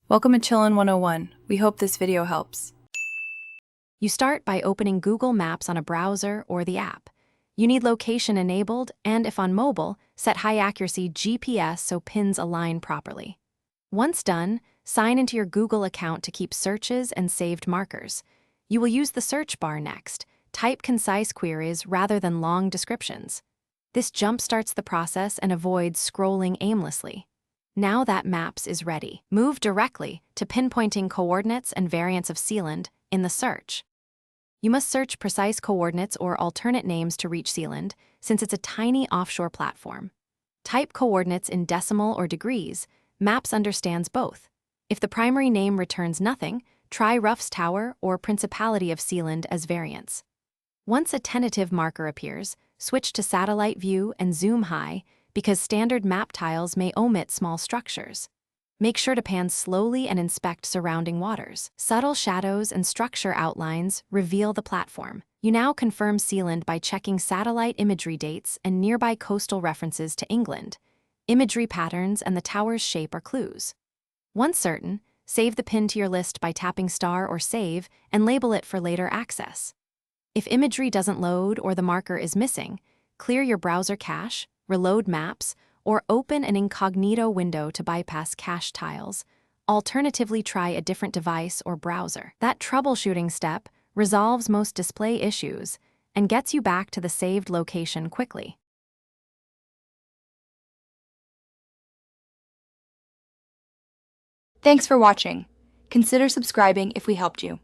Welcome to Chillin' 101. We hope this video helps. You start by opening Google Maps on a browser or the app. You need location enabled and, if on mobile, set high-accuracy GPS so pins align properly. Once done, sign into your Google account to keep searches and saved markers. You will use the search bar next. Type concise queries rather than long descriptions. This jump-starts the process and avoids scrolling aimlessly. Now that Maps is ready, move directly to pinpointing coordinates and variants of Sealand in the search. You must search precise coordinates or alternate names to reach Sealand, since it's a tiny offshore platform. Type coordinates in decimal or degrees. Maps understands both. If the primary name returns nothing, try Ruff's Tower or Principality of Sealand as variants. Once a tentative marker appears, switch to satellite view and zoom high, because standard map tiles may omit small structures. Make sure to pan slowly and inspect surrounding waters. Subtle shadows and structure outlines reveal the platform. You now confirm Sealand by checking satellite imagery dates and nearby coastal references to England. Imagery patterns and the tower's shape are clues. Once certain, save the pin to your list by tapping star or save and label it for later access. If imagery doesn't load or the marker is missing, clear your browser cache, reload maps, or open an incognito window to bypass cache tiles. Alternatively, try a different device or browser. That troubleshooting step resolves most display issues and gets you back to the saved location quickly. Thanks for watching. Consider subscribing if we helped you.